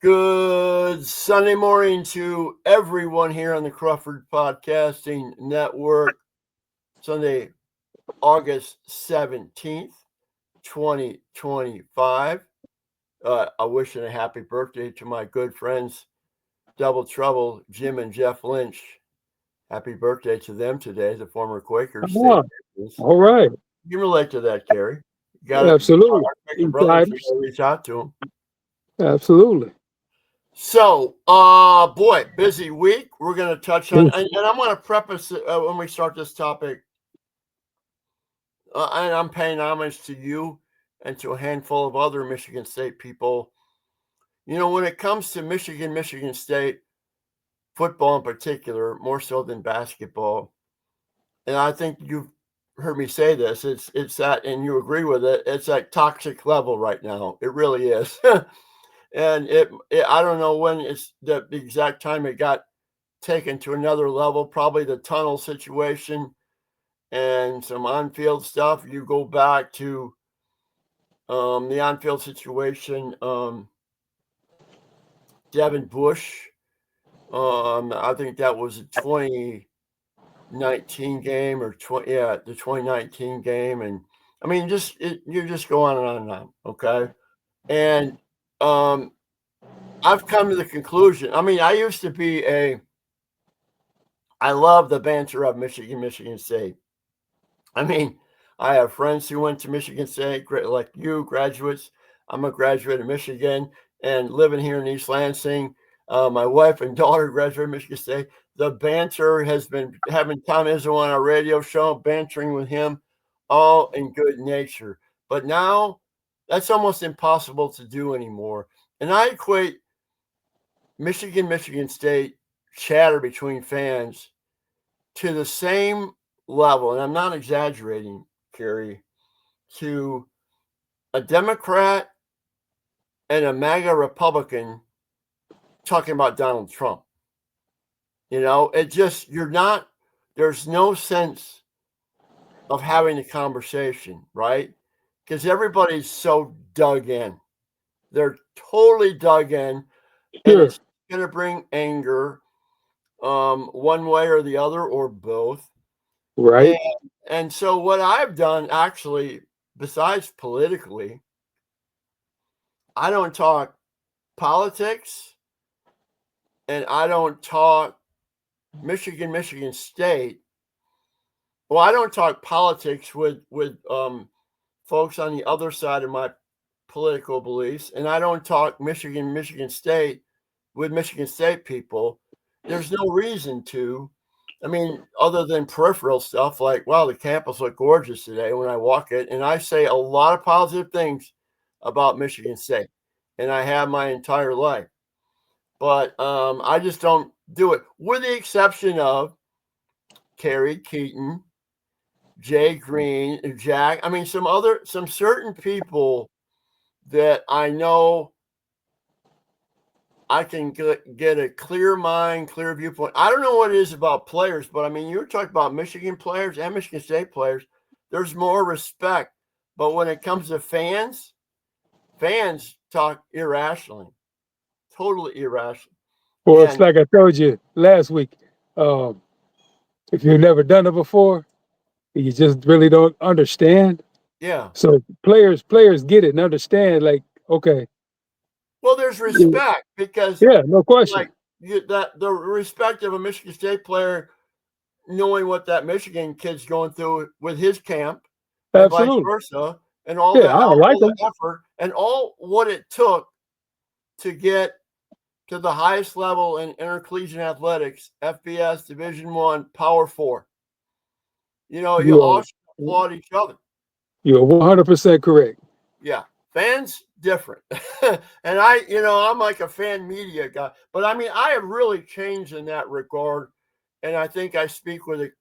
Good Sunday morning to everyone here on the Crawford Podcasting Network. Sunday, August 17th, 2025. I wish a happy birthday to my good friends, Double Trouble, Jim and Jeff Lynch. Happy birthday to them today, the former Quakers. All right. You can relate to that, Gary. You got Absolutely. our brothers, you gotta reach out to them. Absolutely. So, boy, busy week. We're going to touch on, and I'm going to preface it, when we start this topic, and I'm paying homage to you and to a handful of other Michigan State people. You know, when it comes to Michigan State football in particular, more so than basketball, and I think you've heard me say this, it's that, and you agree with it, it's that toxic level right now. It really is. And I don't know when it's the exact time it got taken to another level, probably the tunnel situation and some on-field stuff. You go back to the on-field situation, Devin Bush. I think that was a 2019 game or the 2019 game. And I mean, you just go on and on and on. Okay. And, I've come to the conclusion. I mean, I used to be I love the banter of Michigan State. I mean, I have friends who went to Michigan State, like you, graduates. I'm a graduate of Michigan and living here in East Lansing. My wife and daughter graduated Michigan State. The banter has been having Tom Izzo on our radio show, bantering with him, all in good nature. But now that's almost impossible to do anymore. And I equate Michigan State chatter between fans to the same level, and I'm not exaggerating, Kerry, to a Democrat and a MAGA Republican talking about Donald Trump. You know, there's no sense of having a conversation, right? Because everybody's so dug in. They're totally dug in, and it's going to bring anger one way or the other or both. Right. And so what I've done actually, besides politically, I don't talk politics and I don't talk Michigan State. Well, I don't talk politics with folks on the other side of my political beliefs, and I don't talk Michigan State with Michigan State people. There's no reason to. I mean, other than peripheral stuff like, wow, the campus looked gorgeous today when I walk it. And I say a lot of positive things about Michigan State, and I have my entire life. But I just don't do it, with the exception of Kerry, Keyton, Jay Green, Jack. I mean, some certain people that I know I can get a clear mind, clear viewpoint. I don't know what it is about players, but I mean, you were talking about Michigan players and Michigan State players. There's more respect. But when it comes to fans talk irrationally, totally irrationally. Well, it's like I told you last week. If you've never done it before, you just really don't understand. Yeah. So players get it and understand. Like, okay. Well, there's respect because no question. Like that the respect of a Michigan State player knowing what that Michigan kid's going through with his camp, and Absolutely. vice versa, and all the effort and all what it took to get to the highest level in intercollegiate athletics, FBS, Division I, Power 4. You know, you all should applaud each other. You're 100% correct. Yeah. Fans, different. And I'm like a fan media guy. But I mean, I have really changed in that regard. And I think I speak with a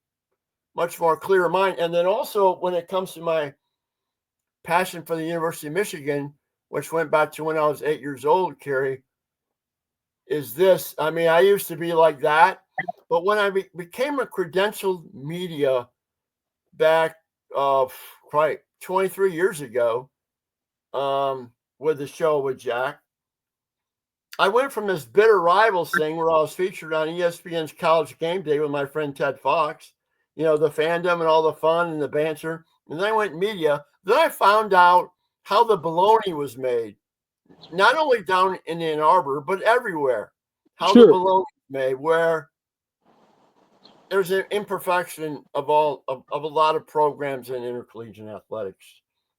much more clear mind. And then also when it comes to my passion for the University of Michigan, which went back to when I was 8 years old, Kerry, is this. I mean, I used to be like that. But when I became a credentialed media back, 23 years ago, with the show with Jack, I went from this bitter rivals thing where I was featured on ESPN's College Game Day with my friend Ted Fox, the fandom and all the fun and the banter. And then I went media. Then I found out how the bologna was made, not only down in Ann Arbor, but everywhere. How the Sure. bologna is made, where there's an imperfection of a lot of programs in intercollegiate athletics,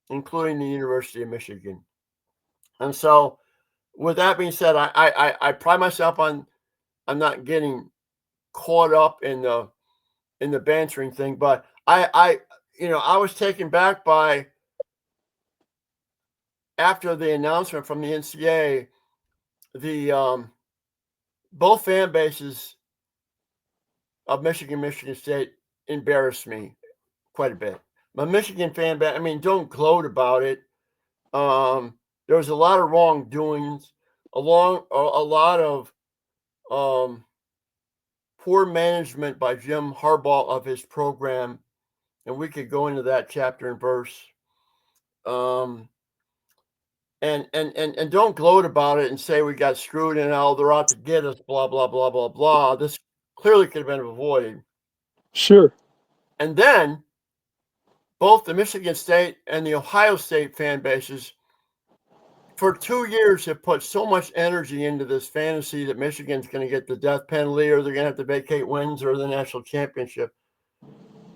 including the University of Michigan. And so, with that being said, I pride myself on I'm not getting caught up in the bantering thing, but I was taken back by after the announcement from the NCAA, the both fan bases of Michigan State embarrassed me quite a bit. My Michigan fan base, don't gloat about it. There was a lot of wrongdoings, a lot of poor management by Jim Harbaugh of his program, and we could go into that chapter and verse. And don't gloat about it and say we got screwed and they're out to get us, blah blah blah blah blah. This clearly could have been avoided. Sure. And then both the Michigan State and the Ohio State fan bases for 2 years have put so much energy into this fantasy that Michigan's going to get the death penalty or they're going to have to vacate wins or the national championship.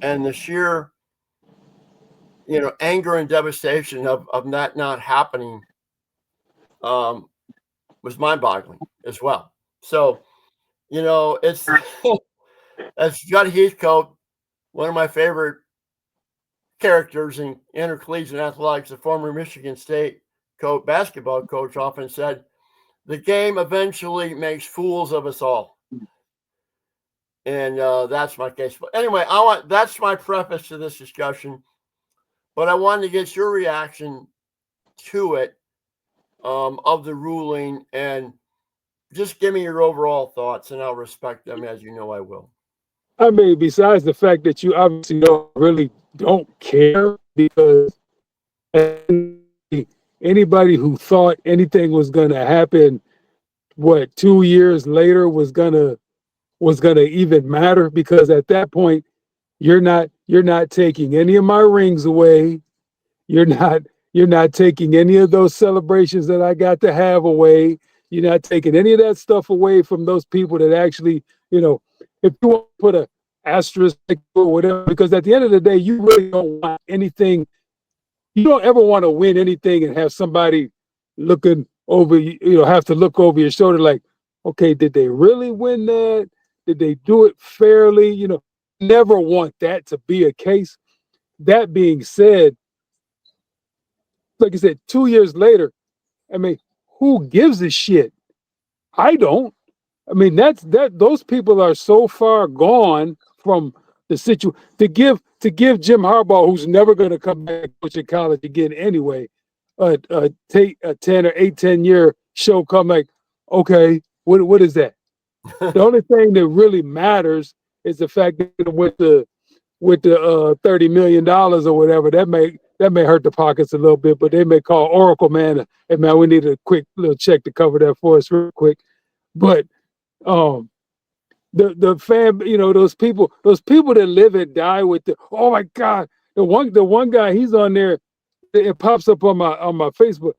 And the sheer, anger and devastation of that not happening was mind-boggling as well. So, it's as Judd Heathcote, one of my favorite characters in intercollegiate athletics, the former Michigan State basketball coach, often said, the game eventually makes fools of us all. And that's my case. But anyway, that's my preface to this discussion. But I wanted to get your reaction to it, of the ruling, and just give me your overall thoughts, and I'll respect them, as you know I will. Besides the fact that you obviously really don't care, because anybody who thought anything was going to happen, 2 years later was gonna even matter, because at that point you're not taking any of my rings away. You're not taking any of those celebrations that I got to have away. You're not taking any of that stuff away from those people that actually, if you want to put a asterisk or whatever, because at the end of the day, you really don't want anything. You don't ever want to win anything and have somebody looking over, have to look over your shoulder like, okay, did they really win that? Did they do it fairly? Never want that to be a case. That being said, like I said, 2 years later, who gives a shit? I don't. Those people are so far gone from the situation to give Jim Harbaugh, who's never going to come back to coach at college again anyway, take a 10 year show come like, okay, what is that? The only thing that really matters is the fact that with the $30 million or whatever, that may hurt the pockets a little bit, but they may call Oracle, man, hey man, we need a quick little check to cover that for us real quick. But the fan, those people that live and die with oh my God, the one guy, he's on there, it pops up on my Facebook.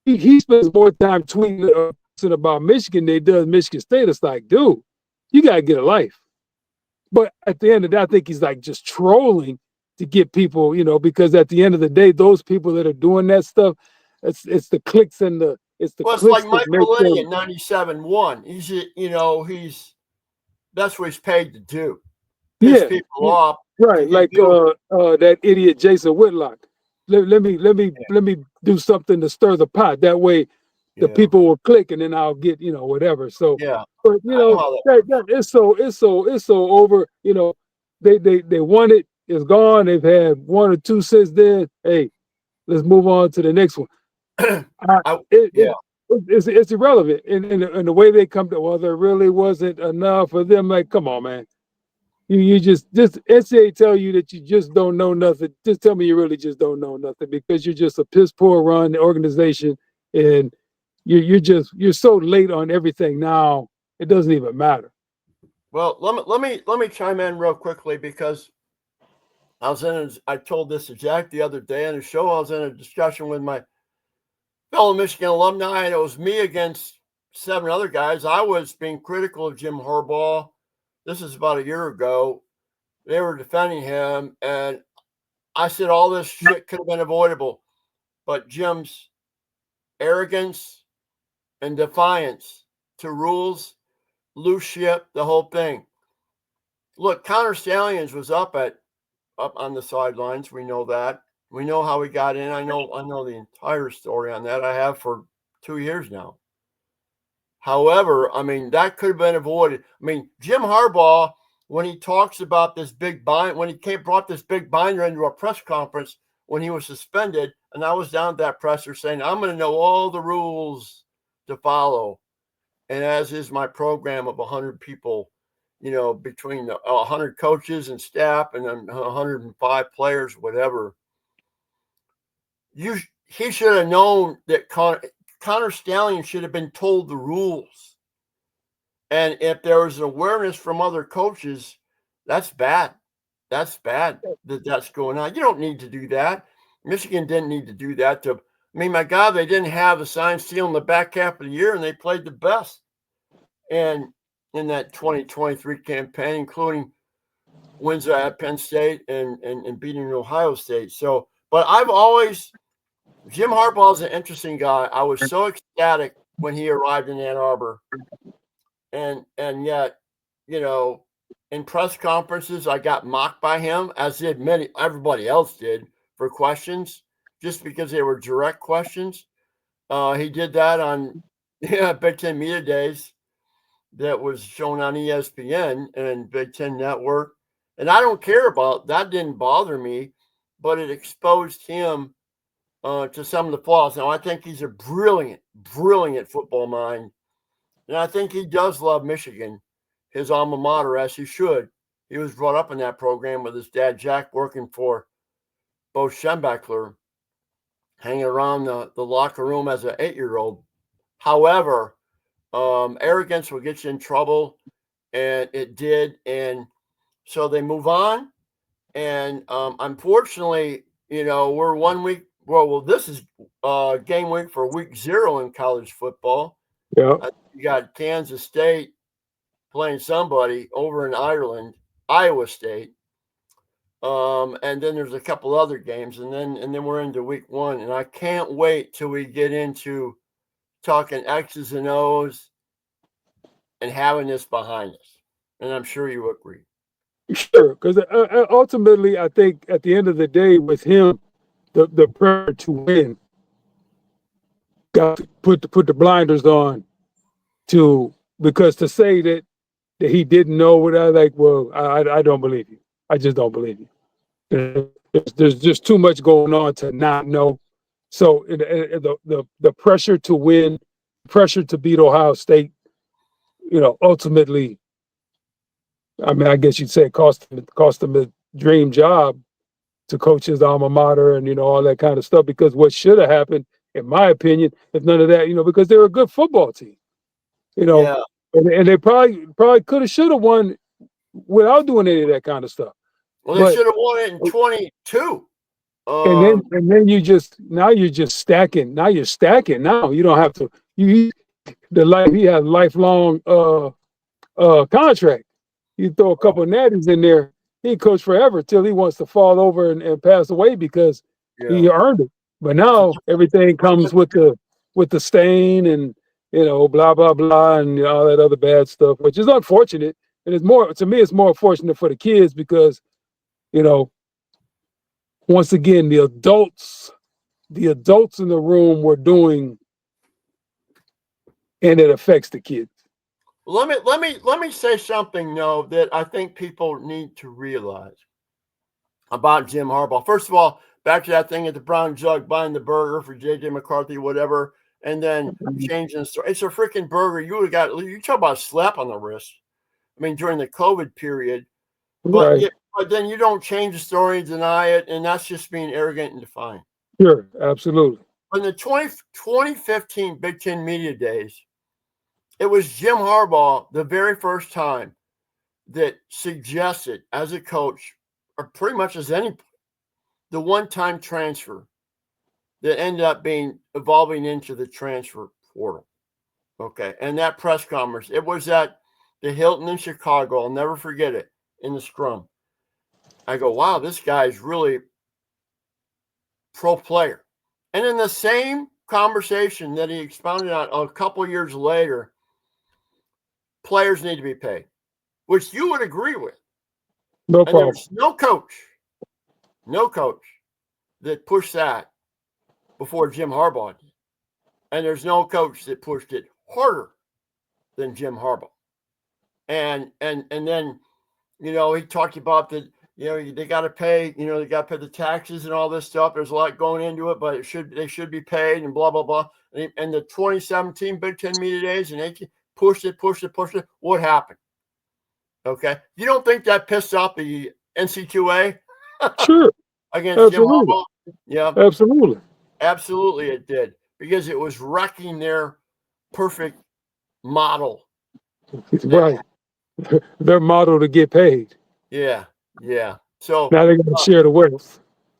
He spends more time tweeting about Michigan than he does Michigan State. It's like, dude, you gotta get a life. But at the end of the day, I think he's like just trolling to get people, because at the end of the day, those people that are doing that stuff, it's the clicks and it's it's like Mike Maloney at 97.1. He's that's what he's paid to do. Piss people off. Right, like that idiot Jason Whitlock. Let me do something to stir the pot. That way the people will click and then I'll get, whatever. So but it's so over, they won it, it's gone. They've had one or two since then. Hey, let's move on to the next one. It's irrelevant. And the way they come to, well, there really wasn't enough for them. Like, come on, man. You just NCAA tell you that you just don't know nothing. Just tell me you really just don't know nothing, because you're just a piss poor run organization, and you're so late on everything now. It doesn't even matter. Well, let me chime in real quickly because I told this to Jack the other day on the show. I was in a discussion with my fellow Michigan alumni, and it was me against 7 other guys. I was being critical of Jim Harbaugh. This is about a year ago. They were defending him, and I said all this shit could have been avoidable, but Jim's arrogance and defiance to rules, loose ship, the whole thing. Look, Connor Stallions was up on the sidelines. We know that. We know how he got in. I know the entire story on that. I have for 2 years now. However, I mean, that could have been avoided. I mean, Jim Harbaugh, when he talks about this big bind, when he brought this big binder into a press conference when he was suspended, and I was down at that presser saying, I'm going to know all the rules to follow. And as is my program of 100 people, between 100 coaches and staff and then 105 players, whatever. He should have known that Connor Stallion should have been told the rules. And if there was an awareness from other coaches, that's bad. That's bad that's going on. You don't need to do that. Michigan didn't need to do that. My God, they didn't have the sign steal in the back half of the year, and they played the best. And in that 2023 campaign, including wins at Penn State and beating Ohio State. So, but Jim Harbaugh is an interesting guy. I was so ecstatic when he arrived in Ann Arbor. And yet, in press conferences, I got mocked by him, as did everybody else did, for questions, just because they were direct questions. He did that on Big Ten Media Days that was shown on ESPN and Big Ten Network. And I don't care about that. Didn't bother me, but it exposed him to some of the flaws. Now, I think he's a brilliant, brilliant football mind. And I think he does love Michigan, his alma mater, as he should. He was brought up in that program with his dad, Jack, working for Bo Schembechler, hanging around the locker room as an 8-year-old. However, arrogance will get you in trouble, and it did. And so they move on. And unfortunately, we're 1 week. Well, this is game week for week 0 in college football. Yeah. You got Kansas State playing somebody over in Ireland, Iowa State. And then there's a couple other games, and then we're into week 1. And I can't wait till we get into talking X's and O's and having this behind us. And I'm sure you agree. Sure, because ultimately, I think at the end of the day, with him, the pressure to win got to put the blinders on because to say that he didn't know what I don't believe you. I just don't believe you. There's just too much going on to not know. So the pressure to win, pressure to beat Ohio State, ultimately, I mean, I guess you'd say it cost him a dream job to coach his alma mater and all that kind of stuff. Because what should have happened, in my opinion, if none of that, because they're a good football team, Yeah. and they probably could have should have won without doing any of that kind of stuff. Well, they should have won it in 22. And then you're just stacking. Now you're stacking. Now you don't have to. He has lifelong contract. You throw a couple of natties in there, he coach forever till he wants to fall over and pass away because he earned it. But now everything comes with the stain and blah blah blah and all that other bad stuff, which is unfortunate. And it's more unfortunate for the kids because once again the adults in the room were doing, and it affects the kids. Let me say something though that I think people need to realize about Jim Harbaugh. First of all, back to that thing at the Brown Jug, buying the burger for JJ McCarthy, whatever, and then changing the story. It's a freaking burger. You talk about a slap on the wrist. I mean, during the COVID period, but Right. But then you don't change the story and deny it, and that's just being arrogant and defiant. Sure, absolutely. in the 2015 Big Ten Media Days, it was Jim Harbaugh the very first time that suggested as a coach, or pretty much as any, the one-time transfer that ended up evolving into the transfer portal. Okay. And that press conference, it was at the Hilton in Chicago. I'll never forget it, in the scrum. I go, wow, this guy's really pro player. And in the same conversation that he expounded on a couple years later, players need to be paid, which you would agree with. No And problem. there's no coach that pushed that before Jim Harbaugh did. And there's no coach that pushed it harder than Jim Harbaugh. And then, he talked about the, they got to pay, they got to pay the taxes and all this stuff. There's a lot going into it, but they should be paid and blah, blah, blah. And the 2017 Big Ten Media Days, and they pushed it. What happened? Okay. You don't think that pissed off the NCAA? Sure. Against Absolutely. Jim Harbaugh? Yeah. Absolutely. Absolutely it did. Because it was wrecking their perfect model. Right. Their model to get paid. Yeah. Yeah. So now they're going to share the wealth.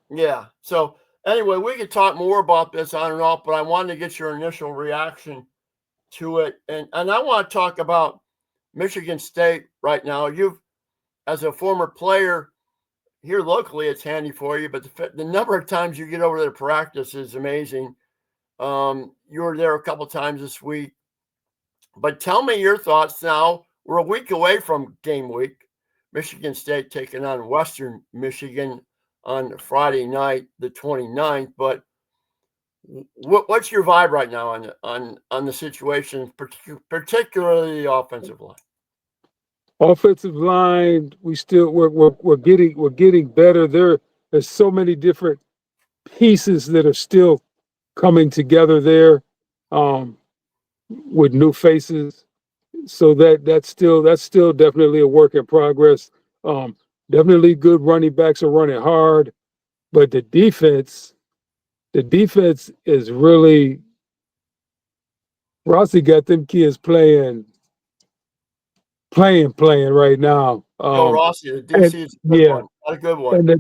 Yeah. So anyway, we could talk more about this on and off, but I wanted to get your initial reaction to it. And I want to talk about Michigan State right now. You've, as a former player here locally, it's handy for you, but the number of times you get over there to practice is amazing. You were there a couple times this week. But tell me your thoughts now. We're a week away from game week. Michigan State taking on Western Michigan on Friday night, the 29th. But what's your vibe right now on the situation, particularly the offensive line? Offensive line, we're getting better. There's so many different pieces that are still coming together there, with new faces. So that's still definitely a work in progress. Definitely good running backs are running hard, but the defense is really, Rossi got them kids playing right now. Joe Rossi, the DC is a good one. Not a good one. And in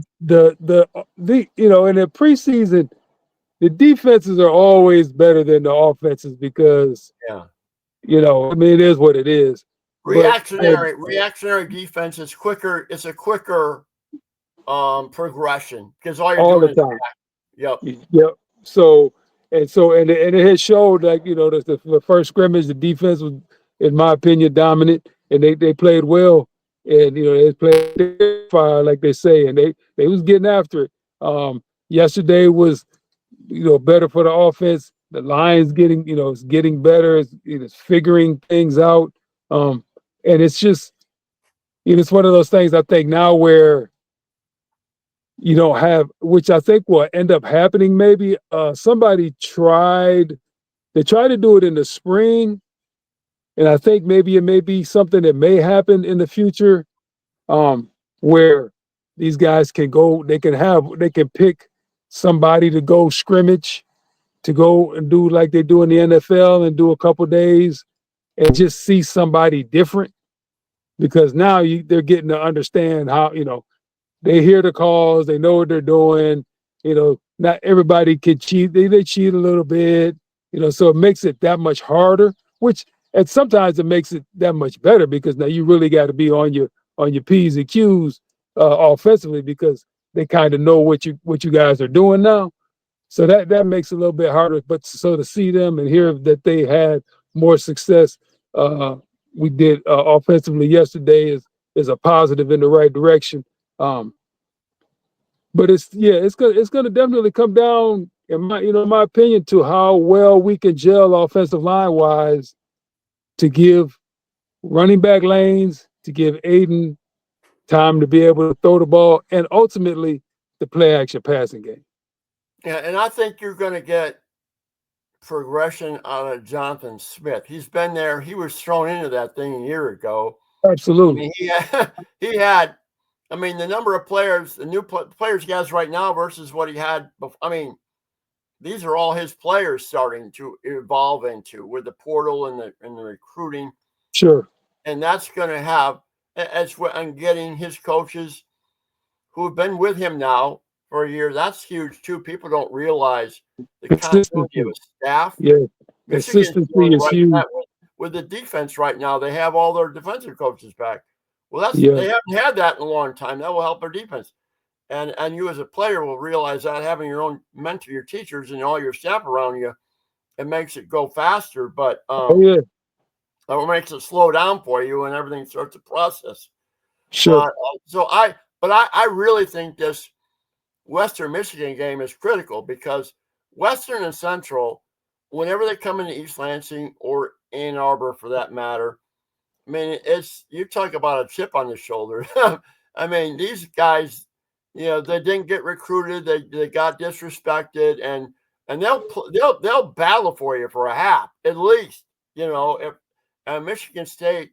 the preseason, the defenses are always better than the offenses because it is what it is. Reactionary defense is quicker. It's a quicker progression because all you're doing is Yep. So it has showed, like, the first scrimmage, the defense was, in my opinion, dominant, and they played well, and they played fire, like they say, and they was getting after it. Yesterday was better for the offense. The line's getting it's getting better. It's figuring things out, and it's just it's one of those things, I think, now where you don't have, which I think will end up happening maybe. Somebody tried to do it in the spring, and I think maybe it may be something that may happen in the future, where these guys can go, they can pick somebody to go scrimmage, to go and do like they do in the NFL and do a couple days and just see somebody different, because now they're getting to understand how, they hear the calls, they know what they're doing. Not everybody can cheat. They cheat a little bit, so it makes it that much harder, and sometimes it makes it that much better, because now you really got to be on your P's and Q's offensively, because they kind of know what you guys are doing now. So that makes it a little bit harder. But so to see them and hear that they had more success, we did offensively yesterday, is a positive in the right direction. But it's gonna definitely come down, in my opinion, to how well we can gel offensive line wise, to give running back lanes, to give Aiden time to be able to throw the ball, and ultimately the play action passing game. Yeah, and I think you're going to get progression out of Jonathan Smith. He's been there. He was thrown into that thing a year ago. Absolutely. He had, the number of players, the new players he has right now versus what he had before. these are all his players starting to evolve into with the portal and the recruiting. Sure. And that's going to have, as I'm getting his coaches who have been with him now for a year. That's huge too. People don't realize the continuity of a staff. Yeah, Michigan's consistency doing is right huge. that with the defense right now. They have all their defensive coaches back. Well, Yeah, they haven't had that in a long time. That will help their defense. And you as a player will realize that having your own mentor, your teachers, and all your staff around you, it makes it go faster. But oh yeah, it makes it slow down for you, and everything starts to process. sure. But I really think this Western Michigan game is critical because Western and Central, whenever they come into East Lansing or Ann Arbor for that matter, I mean, you talk about a chip on the shoulder. I mean, these guys, they didn't get recruited, they got disrespected, and they'll battle for you for a half at least. If Michigan State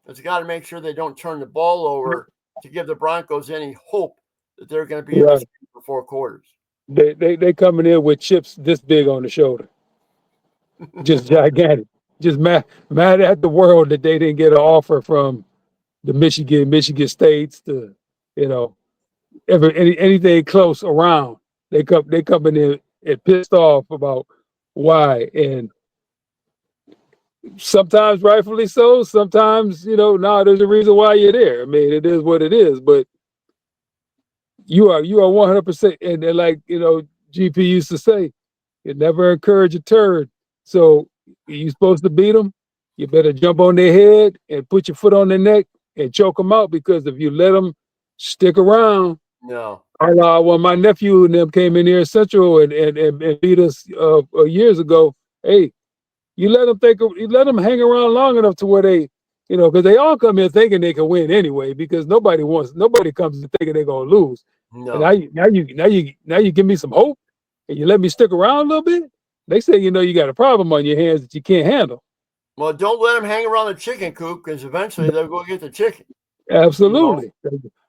has got to make sure they don't turn the ball over to give the Broncos any hope that they're going to be in this game for 4 quarters. They coming in with chips this big on the shoulder, just gigantic, just mad at the world that they didn't get an offer from the Michigan States to, anything close around. They coming in and pissed off about why, and sometimes rightfully so. Sometimes there's a reason why you're there. I mean, it is what it is, but you are 100%, and like GP used to say, you never encourage a turd. So you supposed to beat them, you better jump on their head and put your foot on their neck and choke them out, because if you let them stick around, no. When my nephew and them came in here at Central and beat us years ago, hey, you let them hang around long enough to where they, because they all come in thinking they can win anyway, because nobody comes in thinking they're gonna lose. No. And now you give me some hope and you let me stick around a little bit. They say, you got a problem on your hands that you can't handle. Well, don't let them hang around the chicken coop, because eventually they'll go get the chicken. Absolutely.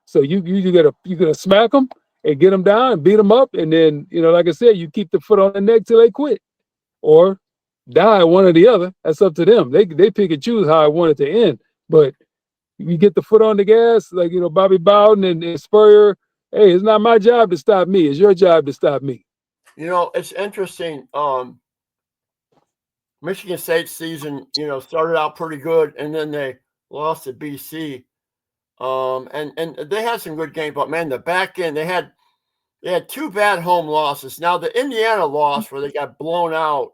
So you gotta smack them and get them down and beat them up, and then like I said, you keep the foot on the neck till they quit, or die, one or the other. That's up to them. They pick and choose how I want it to end. But you get the foot on the gas, like Bobby Bowden and Spurrier. Hey, it's not my job to stop me. It's your job to stop me. It's interesting. Michigan State season, started out pretty good, and then they lost to BC. And they had some good games, but man, the back end they had 2 bad home losses. Now the Indiana loss where they got blown out.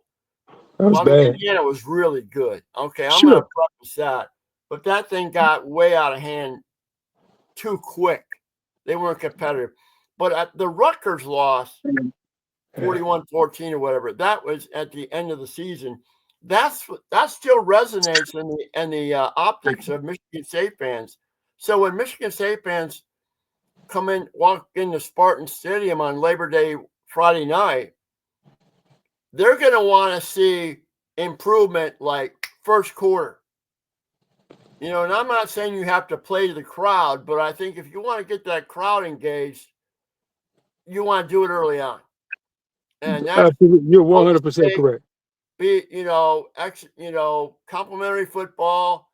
That was bad. Indiana was really good. Okay, I'm Sure. going to preface that, but that thing got way out of hand too quick. They weren't competitive. But the Rutgers loss, 41-14 or whatever, that was at the end of the season. That still resonates in the optics of Michigan State fans. So when Michigan State fans walk into Spartan Stadium on Labor Day Friday night, they're going to want to see improvement like first quarter. And I'm not saying you have to play to the crowd, but I think if you want to get that crowd engaged, you want to do it early on. And that's absolutely, you're 100% correct. complimentary football,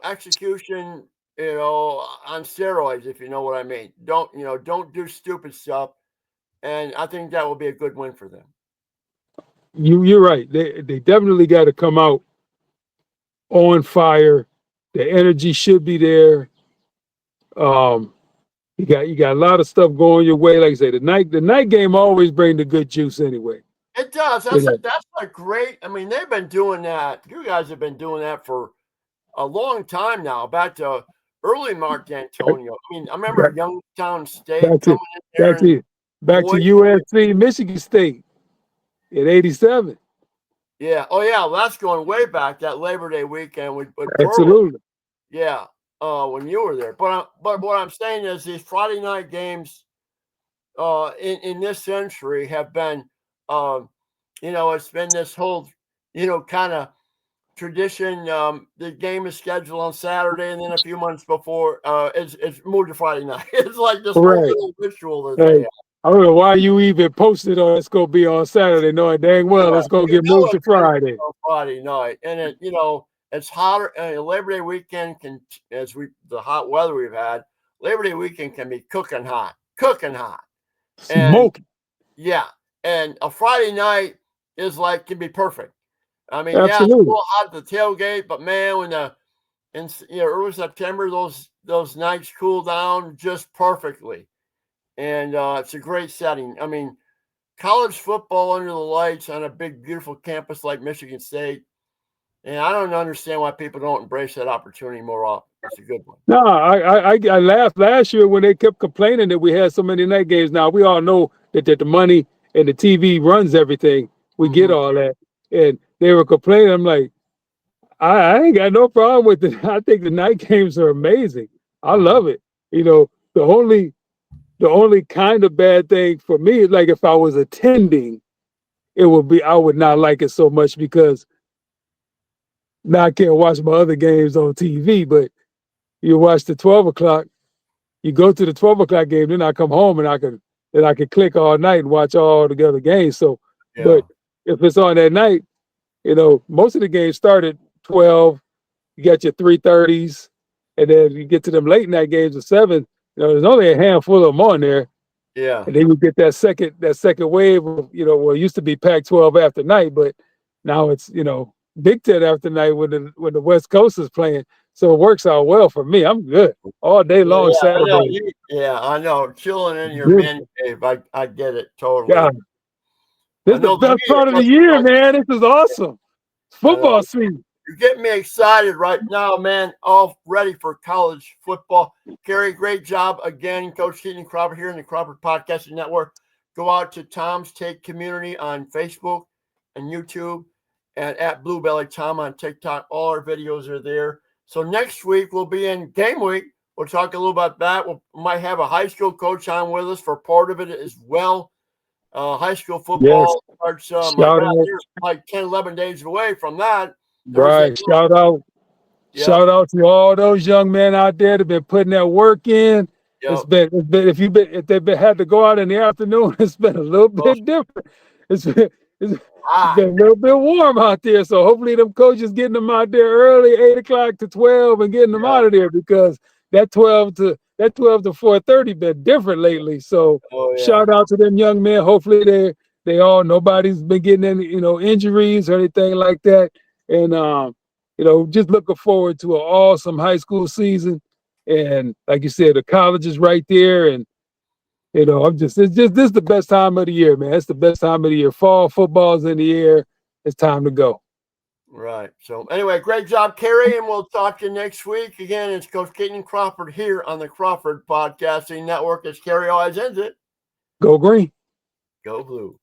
execution, on steroids, if you know what I mean. Don't do stupid stuff. And I think that will be a good win for them. You're right. They definitely got to come out on fire. The energy should be there. You got a lot of stuff going your way. Like I say, the night game always bring the good juice anyway. It does. That's a great. I mean, they've been doing that. You guys have been doing that for a long time now. Back to early Mark D'Antonio. I mean, I remember Youngstown State coming in there. Back to USC, Michigan State in '87. Yeah. Oh, yeah. Well, that's going way back. That Labor Day weekend with Absolutely. Yeah. When you were there. But what I'm saying is these Friday night games in this century have been, it's been this whole, kind of tradition. The game is scheduled on Saturday, and then a few months before, it's moved to Friday night. It's like this whole little ritual that they have. I don't know why you even posted on it's gonna be on Saturday, knowing dang well it's gonna You get know moved it's to Friday. on Friday night, and it's hotter. Labor Day weekend can, the hot weather we've had, Labor Day weekend can be cooking hot, and Smoke. yeah, and a Friday night can be perfect. I mean, yeah, it's a Absolutely. little hot at the tailgate, but man, when early September, those nights cool down just perfectly, and it's a great setting. I mean, college football under the lights on a big, beautiful campus like Michigan State, and I don't understand why people don't embrace that opportunity more often. It's a good one. No, I laughed last year when they kept complaining that we had so many night games. Now we all know that the money and the TV runs everything. We get Mm-hmm. all that, and they were complaining. I'm like, I ain't got no problem with it. I think the night games are amazing. I Mm-hmm. love it. You know, the only kind of bad thing for me is like if I was attending, I would not like it so much because now I can't watch my other games on TV. But you watch the 12 o'clock. You go to the 12 o'clock game, then I come home and I can click all night and watch all the other games. So, Yeah. but if it's on that night, most of the games start at 12. You got your 3:30s, and then you get to them late night games at 7. There's only a handful of them on there, Yeah. and then you get that second wave of well, it used to be Pac-12 after night, but now it's Big Ten after night when the West Coast is playing. So it works out well for me. I'm good all day long Yeah, I know. Saturday. I know. Chilling in your man Beautiful. cave. I get it totally. God, this I is the know the best media part of the must year, like. man. This is awesome. It's I know. football season. You're getting me excited right now, man. All ready for college football. Kerry, great job again. Coach Keyton Crawford here in the Crawford Podcasting Network. Go out to Tom's Take Community on Facebook and YouTube, and at Bluebelly Tom on TikTok. All our videos are there. So next week we'll be in game week. We'll talk a little about that. We might have a high school coach on with us for part of it as well. High school Yes. football starts, my Shout God, out. you're like 10, 11 days away from that. Thursday Right. Shout out. Yep. Shout out to all those young men out there that have been putting that work in. Yep. If they've had to go out in the afternoon, it's been a little Oh, bit different. It's hot. been a little bit warm out there. So hopefully them coaches getting them out there early, 8 o'clock to 12, and getting them Yeah. out of there because that 12 to 4:30 been different lately. So Oh, yeah. shout out to them young men. Hopefully nobody's been getting any injuries or anything like that. And just looking forward to an awesome high school season. And like you said, the college is right there. And this is the best time of the year, man. It's the best time of the year. Fall football's in the air. It's time to go. Right. So anyway, great job, Kerry, and we'll talk to you next week. Again, it's Coach Keyton Crawford here on the Crawford Podcasting Network. As Kerry always ends it, Go green. go blue.